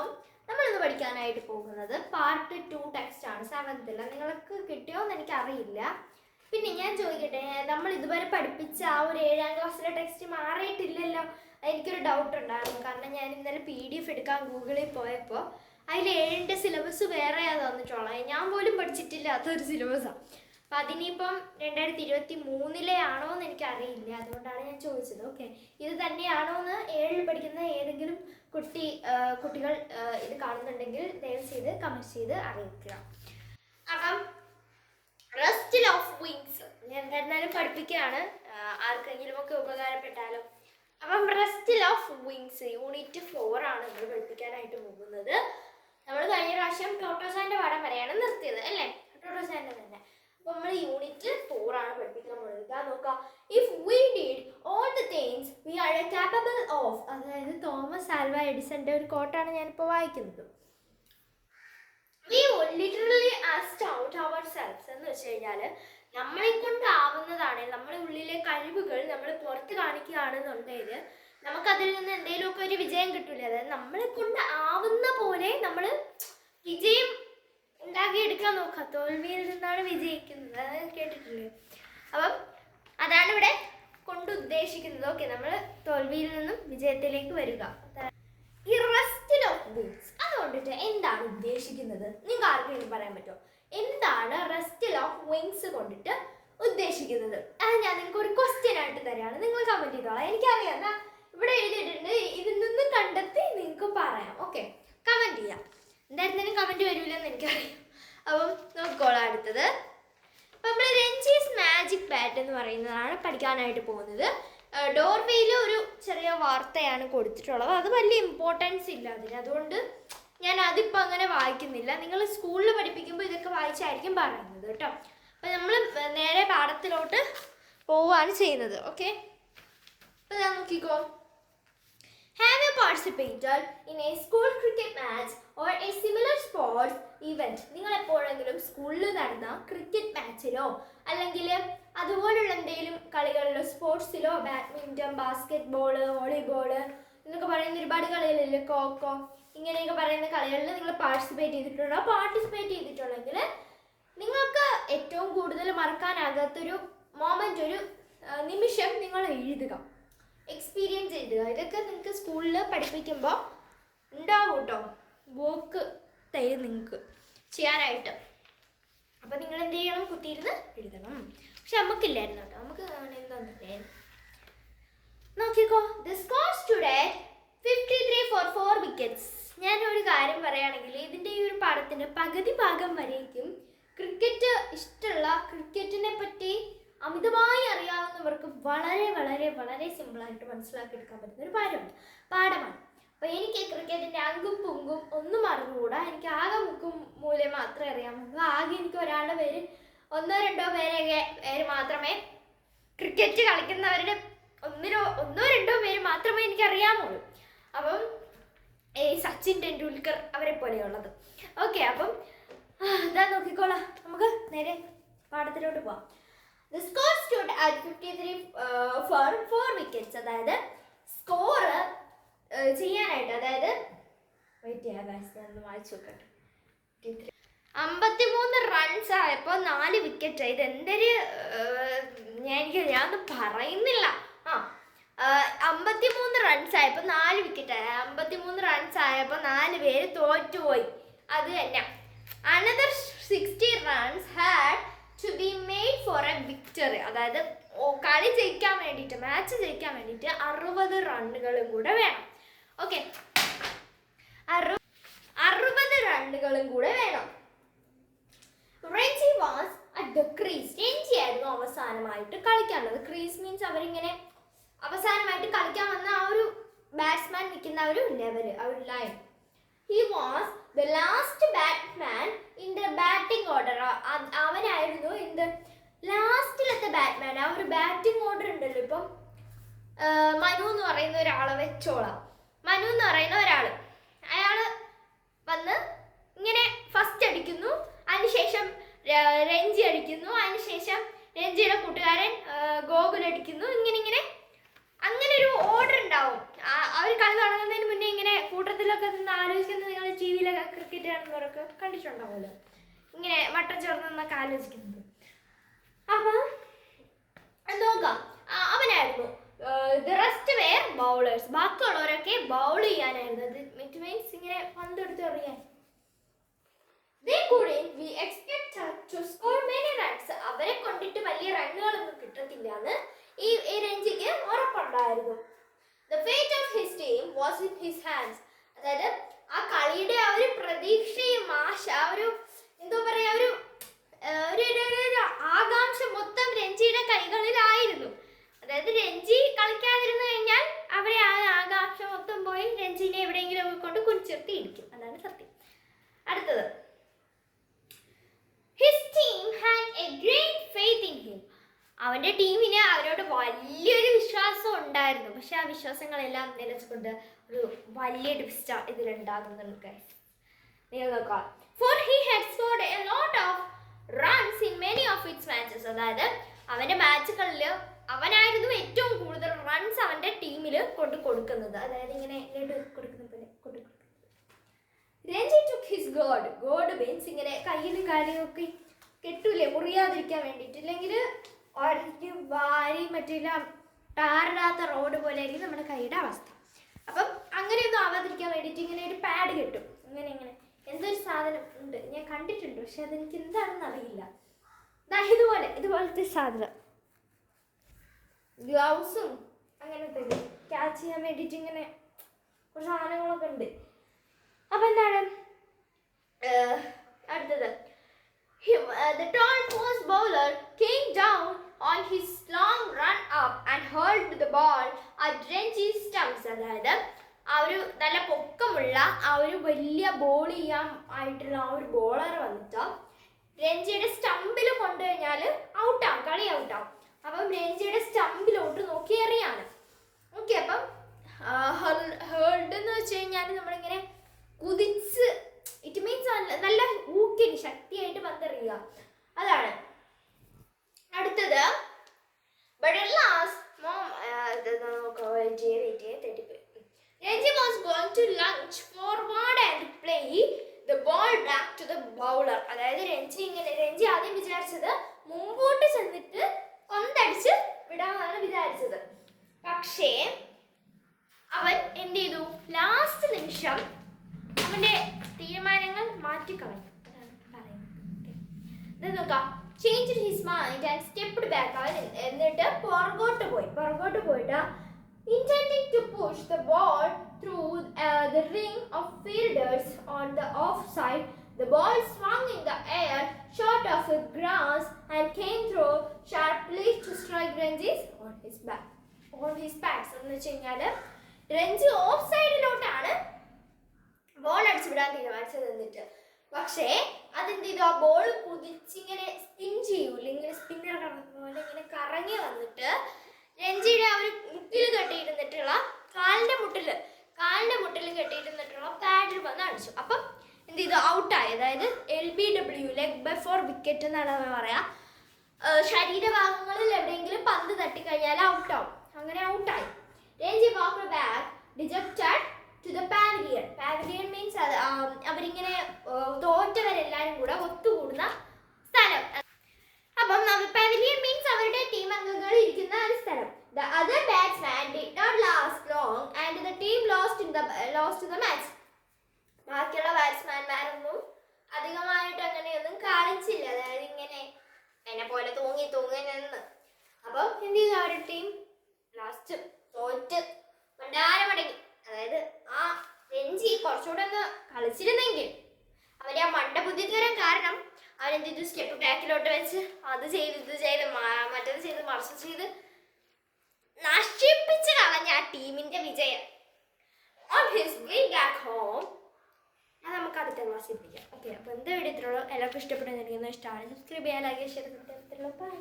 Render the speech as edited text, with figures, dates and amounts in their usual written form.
അപ്പം നമ്മളിന്ന് പഠിക്കാനായിട്ട് പോകുന്നത് പാർട്ട് 2 ടെക്സ്റ്റ് ആണ്. 7th നിങ്ങൾക്ക് കിട്ടിയോ എന്ന് എനിക്കറിയില്ല. പിന്നെ ഞാൻ ചോദിക്കട്ടെ, നമ്മൾ ഇതുവരെ പഠിപ്പിച്ച ആ ഒരു 7ാം ക്ലാസ്സിലെ ടെക്സ്റ്റ് മാറിയിട്ടില്ലല്ലോ? എനിക്കൊരു ഡൗട്ട് ഉണ്ടായിരുന്നു. കാരണം ഞാൻ ഇന്നലെ PDF എടുക്കാൻ ഗൂഗിളിൽ പോയപ്പോൾ അതിൽ 7ന്റെ സിലബസ് വേറെയാണ് തന്നിട്ടുള്ളത്. ഞാൻ പോലും പഠിച്ചിട്ടില്ലാത്തൊരു സിലബസാണ്. അപ്പം അതിനിപ്പം 2023 ആണോ എന്ന് എനിക്കറിയില്ല. അതുകൊണ്ടാണ് ഞാൻ ചോദിച്ചത്. ഓക്കെ, ഇത് തന്നെയാണോ എന്ന് 7ൽ പഠിക്കുന്ന ഏതെങ്കിലും കുട്ടികൾ ഇത് കാണുന്നുണ്ടെങ്കിൽ ദയവ് ചെയ്ത് കമൻറ്റ് ചെയ്ത് അറിയിക്കുക. അപ്പം റെസ്റ്റിൽ ഓഫ് വിങ്സ് ഞാൻ എന്തായിരുന്നാലും പഠിപ്പിക്കുകയാണ്, ആർക്കെങ്കിലും ഒക്കെ ഉപകാരപ്പെട്ടാലോ. അപ്പം റെസ്റ്റിൽ ഓഫ് വിങ്സ് യൂണിറ്റ് 4 ആണ് നമ്മൾ പഠിപ്പിക്കാനായിട്ട് പോകുന്നത്. നമ്മൾ കഴിഞ്ഞ പ്രാവശ്യം ടോട്ടോസാൻ്റെ പാഠം വരെയാണ് നിർത്തിയത് അല്ലേ? ടോട്ടോസാൻ്റെ തന്നെ. അപ്പോൾ നമ്മൾ യൂണിറ്റ് 4 ആണ് പഠിപ്പിക്കാൻ പോകുന്നത്. നോക്കാം, if we did all the things we are capable of, അതായത് തോമസ് ആൽവ എഡിസന്റെ ഒരു കോട്ടാണ് ഞാനിപ്പോൾ വായിക്കുന്നത്. We literally astound ourselves എന്ന് വെച്ച് കഴിഞ്ഞാൽ നമ്മളെ കൊണ്ടാവുന്നതാണ്, നമ്മുടെ ഉള്ളിലെ കഴിവുകൾ നമ്മൾ പുറത്ത് കാണിക്കുകയാണെന്നുണ്ടെങ്കിൽ നമുക്കതിൽ നിന്ന് എന്തെങ്കിലുമൊക്കെ ഒരു വിജയം കിട്ടില്ല. അതായത് നമ്മളെ കൊണ്ട് ആവുന്ന പോലെ നമ്മൾ വിജയം ഉണ്ടാക്കിയെടുക്കാൻ നോക്കുക. തോൽവിയിൽ നിന്നാണ് വിജയിക്കുന്നത്, അത് കേട്ടിട്ടില്ലേ? അപ്പം അതാണ് ഇവിടെ കൊണ്ട് ഉദ്ദേശിക്കുന്നത്. ഓക്കെ, നമ്മൾ തോൽവിയിൽ നിന്നും വിജയത്തിലേക്ക് വരിക. ഈ റെസ്റ്റിൽ ഓഫ് വിങ്സ് അതുകൊണ്ടിട്ട് എന്താണ് ഉദ്ദേശിക്കുന്നത്? നിങ്ങൾക്ക് ആർക്കെങ്കിലും പറയാൻ പറ്റുമോ? എന്താണ് റെസ്റ്റിൽ ഓഫ് വിങ്സ് കൊണ്ടിട്ട് ഉദ്ദേശിക്കുന്നത്? അത് ഞാൻ നിങ്ങൾക്ക് ഒരു ക്വസ്റ്റ്യൻ ആയിട്ട് തരാണ്, നിങ്ങൾ കമൻറ്റ് ചെയ്തോളാം. എനിക്കറിയാം, ഇവിടെ എഴുതിയിട്ടുണ്ട്, ഇതിൽ നിന്ന് കണ്ടെത്തി നിങ്ങൾക്ക് പറയാം. ഓക്കെ, കമൻറ്റ് ചെയ്യാം. എന്തായിരുന്നാലും കമൻറ്റ് വരില്ലെന്ന് എനിക്കറിയാം. അപ്പം നോക്കോളാം. അടുത്തത് അപ്പം നമ്മൾ രഞ്ജീസ് മാജിക് ബാറ്റ് എന്ന് പറയുന്നതാണ് പഠിക്കാനായിട്ട് പോകുന്നത്. ഡോർവേയിൽ ഒരു ചെറിയ വാർത്തയാണ് കൊടുത്തിട്ടുള്ളത്. അത് വലിയ ഇമ്പോർട്ടൻസ് ഇല്ല അതിന്, അതുകൊണ്ട് ഞാൻ അതിപ്പോൾ അങ്ങനെ വായിക്കുന്നില്ല. നിങ്ങൾ സ്കൂളിൽ പഠിപ്പിക്കുമ്പോൾ ഇതൊക്കെ വായിച്ചായിരിക്കും പറയുന്നത് കേട്ടോ. അപ്പം നമ്മൾ നേരെ പാഠത്തിലോട്ട് പോവുകയാണ് ചെയ്യുന്നത്. ഓക്കെ, അപ്പം ഞാൻ നോക്കിക്കോ. Have you participated in a school cricket match or a similar sports event? നിങ്ങൾ എപ്പോഴെങ്കിലും സ്കൂളിൽ നടന്ന ക്രിക്കറ്റ് മാച്ചിലോ അല്ലെങ്കിൽ അതുപോലുള്ള എന്തെങ്കിലും കളികളിലോ, സ്പോർട്സിലോ, ബാഡ്മിൻ്റൺ, ബാസ്കറ്റ് ബോൾ, വോളിബോൾ എന്നൊക്കെ പറയുന്ന ഒരുപാട് കളികളില്ലേ, കോക്കോ, ഇങ്ങനെയൊക്കെ പറയുന്ന കളികളിൽ നിങ്ങൾ പാർട്ടിസിപ്പേറ്റ് ചെയ്തിട്ടുണ്ടോ? പാർട്ടിസിപ്പേറ്റ് ചെയ്തിട്ടുണ്ടെങ്കിൽ നിങ്ങൾക്ക് ഏറ്റവും കൂടുതൽ മറക്കാനാകാത്തൊരു മൊമെൻ്റ്, ഒരു നിമിഷം നിങ്ങൾ എഴുതുക, എക്സ്പീരിയൻസ് എഴുതുക. ഇതൊക്കെ നിങ്ങൾക്ക് സ്കൂളിൽ പഠിപ്പിക്കുമ്പോൾ ഉണ്ടാവും കേട്ടോ, വർക്ക് തരും നിങ്ങൾക്ക് ചെയ്യാനായിട്ട്. അപ്പം നിങ്ങൾ എന്ത് ചെയ്യണം? കുത്തിയിരുന്ന് എഴുതണം. പക്ഷെ നമുക്കില്ലായിരുന്നു കേട്ടോ, നമുക്ക് എന്താന്നില്ലേ. നോക്കിക്കോ, the scores today 53 for 4 wickets. ഞാനൊരു കാര്യം പറയുകയാണെങ്കിൽ ഇതിൻ്റെ ഈ ഒരു പാഠത്തിൻ്റെ പകുതി ഭാഗം വരേക്കും ക്രിക്കറ്റ് ഇഷ്ടമുള്ള, ക്രിക്കറ്റിനെ പറ്റി അമിതമായി അറിയാവുന്നവർക്ക് വളരെ വളരെ വളരെ സിമ്പിളായിട്ട് മനസ്സിലാക്കിയെടുക്കാൻ പറ്റുന്ന ഒരു പാഠമാണ്. അപ്പോൾ എനിക്ക് ക്രിക്കറ്റിൻ്റെ അങ്കും പുങ്കും ഒന്നും അറിഞ്ഞുകൂടാ. എനിക്ക് ആകെ മുക്കും മൂലം മാത്രമേ അറിയാമുള്ളൂ. ആകെ എനിക്ക് ഒരാളുടെ പേര്, 1-2 പേര് മാത്രമേ, ക്രിക്കറ്റ് കളിക്കുന്നവരുടെ 1-2 പേര് മാത്രമേ എനിക്ക് അറിയാമുള്ളൂ. അപ്പം സച്ചിൻ ടെണ്ടുൽക്കർ അവരെ പോലെയുള്ളത്. ഓക്കെ, അപ്പം ഇതാ നോക്കിക്കോളാം, നമുക്ക് നേരെ പാഠത്തിലോട്ട് പോവാം. The score stood at 53 for 4 wickets. അതായത് സ്കോർ ചെയ്യാനായിട്ട്, അതായത് വെയിറ്റ് ചെയ്യാം, ഞാൻ വായിച്ചു നോക്കട്ടെ. 53 റൺസ് ആയപ്പോൾ 4 വിക്കറ്റ്. ഇത് എന്തൊരു ഞാനൊന്നും പറയുന്നില്ല. 53 റൺസ് ആയപ്പോൾ 4 വിക്കറ്റ്. 53 റൺസ് ആയപ്പോൾ 4 പേര് തോറ്റുപോയി. അത് തന്നെ. Another 60 runs had to be made for a victory. അതായത് കളി ജയിക്കാൻ വേണ്ടിയിട്ട്, മാച്ച് ജയിക്കാൻ വേണ്ടിയിട്ട് 60 റണ്ണുകളും കൂടെ വേണം. ഓക്കെ, 60 റണ്ണുകളും കൂടെ വേണം. Renji was at the crease. Ranji ആയിരുന്നു അവസാനമായിട്ട് കളിക്കാനുള്ളത്. ക്രീസ് മീൻസ് അവരിങ്ങനെ അവസാനമായിട്ട് കളിക്കാൻ വന്ന ആ ഒരു ബാറ്റ്സ്മാൻ നിൽക്കുന്ന ആ ഒരു ലെവൽ, ആ ഒരു line. He was the last batsman in the batting order. അവനായിരുന്നു ലാസ്റ്റിലത്തെ ബാറ്റ്മാൻ. ആ ഒരു ബാറ്റിംഗ് ഓർഡർ ഉണ്ടല്ലോ. ഇപ്പം മനു എന്ന് പറയുന്ന ഒരാളെ വെച്ചോളാം. മനു എന്ന് പറയുന്ന ഒരാൾ, അയാൾ വന്ന് ഇങ്ങനെ ഫസ്റ്റ് അടിക്കുന്നു, അതിനുശേഷം രഞ്ജി അടിക്കുന്നു, അതിനുശേഷം രഞ്ജിയുടെ കൂട്ടുകാരൻ ഗോകുൽ അടിക്കുന്നു. ഇങ്ങനെ അങ്ങനെ ഒരു ഓർഡർ ഉണ്ടാവും. അവർ കളി തുടങ്ങുന്നതിന് മുന്നേ ഇങ്ങനെ കൂട്ടത്തിൽ വീട്ടിലൊക്കെ നിന്ന് ആലോചിക്കുന്നത് നിങ്ങൾ ടി വിയിലൊക്കെ ക്രിക്കറ്റ് കാണുന്നവരൊക്കെ കണ്ടിട്ടുണ്ടാവുമല്ലോ, ഇങ്ങനെ വട്ടം ചേർന്ന് നിന്നൊക്കെ ആലോചിക്കുന്നത്. അപ്പം നോക്കാം, അവനായിരുന്നു. ദ റെസ്റ്റ് വെയർ ബൗളേഴ്സ്, ബാക്കിയുള്ളവരൊക്കെ ബൗൾ ചെയ്യാനായിരുന്നു. ഇറ്റ് മീൻസ് ഇങ്ങനെ പന്തെടുത്ത് എറിയാൻ. They couldn't be expected to score many runs. അവരെ കൊണ്ടിട്ട് വലിയ റണ്ണുകളൊന്നും കിട്ടത്തില്ലെന്ന് ഈ രഞ്ജിക്ക് ഉറപ്പുണ്ടായിരുന്നു. The fate of his team was in his hands. അതായത് ആ കളിയുടെ ആ ഒരു പ്രതീക്ഷയും ആ ഒരു എന്താ പറയാ ഒരു ആകാംക്ഷ മൊത്തം രഞ്ജിയുടെ കൈകളിലായിരുന്നു. അതായത് രഞ്ജി കളിക്കാതിരുന്നു കഴിഞ്ഞാൽ അവരെ ആ ആകാംക്ഷ മൊത്തം പോയി രഞ്ജിനെ എവിടെയെങ്കിലും കൊണ്ട് കുറിച്ചിർത്തി ഇരിക്കും. അതാണ് സത്യം. അടുത്തത്, his team had a great faith in him. അവന്റെ ടീമിന് അവരോട് വലിയൊരു വിശ്വാസം ഉണ്ടായിരുന്നു. പക്ഷെ ആ വിശ്വാസങ്ങളെല്ലാം നിലച്ചുകൊണ്ട് ഒരു വലിയ ട്വിസ്റ്റ് ഇതിലുണ്ടാകുന്നുണ്ട്. നിങ്ങൾ നോക്കാം, for he had scored a lot of runs in many of its matches. അതായത് അവന്റെ മാച്ചുകളിൽ അവനായിരുന്നു ഏറ്റവും കൂടുതൽ റൺസ് അവന്റെ ടീമിൽ കൊണ്ട് കൊടുക്കുന്നത്. അതായത് ഇങ്ങനെ കൊടുക്കുന്ന പോലെ കൊടുക്കുന്നത്. Ranji took his God means ഇങ്ങനെ കയ്യിലും കാര്യമൊക്കെ കെട്ടൂലേ മുറിയാതിരിക്കാൻ വേണ്ടിയിട്ട്, ഇല്ലെങ്കിൽ ഒരഞ്ഞ് വാരി മറ്റേല ടാറിടാത്ത റോഡ് പോലെ ആയിരിക്കും നമ്മുടെ കൈയുടെ അവസ്ഥ. അപ്പം അങ്ങനെയൊന്നും ആവാതിരിക്കാൻ വേണ്ടിയിട്ട് ഇങ്ങനെ ഒരു പാഡ് കെട്ടും. ഇങ്ങനെ എന്തൊരു സാധനം ഉണ്ട്, ഞാൻ കണ്ടിട്ടുണ്ട്, പക്ഷെ അതെനിക്ക് എന്താണെന്ന് അറിയില്ല. ഇതുപോലത്തെ സാധനം, ഗ്ലൗസും അങ്ങനത്തെ ക്യാച്ച് ചെയ്യാൻ വേണ്ടിയിട്ട് ഇങ്ങനെ കുറച്ച് സാധനങ്ങളൊക്കെ ഉണ്ട്. അപ്പം എന്താണ് അടുത്തത്, the tall fast bowler came down on his long run up and hurled the ball at Ranji's stumps. അതായത് ആ ഒരു നല്ല പൊക്കമുള്ള ആ ഒരു വലിയ ബോൾ ചെയ്യാൻ ആയിട്ടുള്ള ആ ഒരു ബോളർ വന്നിട്ട് രഞ്ജിയുടെ സ്റ്റമ്പിൽ കൊണ്ടുകഴിഞ്ഞാൽ ഔട്ടാവും, കളി ഔട്ടാവും. അപ്പം രഞ്ജിയുടെ സ്റ്റമ്പിലോട്ട് നോക്കി എറിയാണ്. ഓക്കെ, അപ്പം ഹേൾഡ് എന്ന് വെച്ച് കഴിഞ്ഞാൽ നമ്മളിങ്ങനെ കുതിച്ച്, ഇറ്റ് മീൻസ് നല്ല ഊക്കിന് ശക്തിയായിട്ട് പന്തെറിയുക, അതാണ്. അടുത്തത്, Ranji was going to lunge forward and play the ball back to the bowler. അതായത് രഞ്ജി ആദ്യം വിചാരിച്ചത് മുമ്പോട്ട് ചെന്നിട്ട് പന്തടിച്ച് വിടാനാണ് വിചാരിച്ചത്. പക്ഷേ അവൻ എന്ത് ചെയ്തു, ലാസ്റ്റ് നിമിഷം അവന്റെ തീരുമാനങ്ങൾ മാറ്റിക്കളഞ്ഞു. നോക്കാം, changed his mind and stepped back. എന്നിട്ട് പുറകോട്ട് പോയിട്ട് intending to push the ball through the ring of fielders on the offside. The ball swung in the air short of the grass and came through sharply to strike Ranji on his backs. എന്ന് വെച്ച് കഴിഞ്ഞാൽ Ranji of സൈഡിലോട്ടാണ് ball അടിച്ചു വിടാൻ തീരുമാനിച്ചത്. എന്നിട്ട് പക്ഷേ അതെന്ത് ചെയ്തു, ആ ബോൾ കുതിച്ചിങ്ങനെ സ്പിൻ ചെയ്യൂല, ഇങ്ങനെ സ്പിന്നർ കറങ്ങുന്ന പോലെ ഇങ്ങനെ കറങ്ങി വന്നിട്ട് രഞ്ജിയുടെ ആ ഒരു മുട്ടിൽ കെട്ടിയിരുന്നിട്ടുള്ള കാലിന്റെ മുട്ടിൽ കെട്ടിയിരുന്നിട്ടുള്ള പാഡിൽ വന്ന് അടിച്ചു. അപ്പം എന്ത് ചെയ്തു, ഔട്ടായി. അതായത് LBW, ലെഗ് ബിഫോർ വിക്കറ്റ് എന്നാണ് പറയാ. ശരീരഭാഗങ്ങളിൽ എവിടെയെങ്കിലും പന്ത് തട്ടിക്കഴിഞ്ഞാൽ ഔട്ടാവും. അങ്ങനെ ഔട്ടായി. Ranji walked back dejected to the pavilion. Pavilion means അവരിങ്ങനെ തോറ്റവരെല്ലാരും കൂടെ ഒത്തുകൂടുന്ന സ്ഥലം. അപ്പം pavilion means അവരുടെ ടീം അംഗങ്ങൾ ഇരിക്കുന്ന ഒരു സ്ഥലം. The other batsman did not last long and the team lost the match. ബാക്കിയുള്ള ബാറ്റ്സ്മാൻമാരൊന്നും അധികമായിട്ട് അങ്ങനെയൊന്നും കളിച്ചില്ല. അതായത് ഇങ്ങനെ എന്നെ പോലെ തൂങ്ങി നിന്ന്. അപ്പം എന്ത് ചെയ്തു, അവരുടെ ടീം ലാസ്റ്റ് തോറ്റ് മണ്ടാരമടങ്ങി. അതായത് ആ രഞ്ജി കുറച്ചുകൂടെ ഒന്ന് കളിച്ചിരുന്നെങ്കിൽ അവരെ ആ മണ്ടബുദ്ധിത്തരം കാരണം അവരെന്ത് ചെയ്തു, സ്റ്റെപ്പ് ബാക്കിലോട്ട് വെച്ച് അത് ചെയ്ത് ഇത് ചെയ്ത് മറ്റത് ചെയ്ത് മറിച്ച് ചെയ്ത് നശിപ്പിച്ച് കളഞ്ഞ ആ ടീമിന്റെ വിജയം. On his way back home, അത് നമുക്ക് അടുത്ത ക്ലാസ്സിൽ പിടിക്കാം. ഓക്കെ, അപ്പോൾ എന്താ വീഡിയോ ഇത്രയുള്ളൂ. എല്ലാവർക്കും ഇഷ്ടപ്പെടുന്ന ഇഷ്ടമാണ്. സബ്സ്ക്രൈബ് ചെയ്യാൻ, ലൈക്ക് ചെയ്യാൻ, ഷെയർ ചെയ്യാൻ. ബൈ.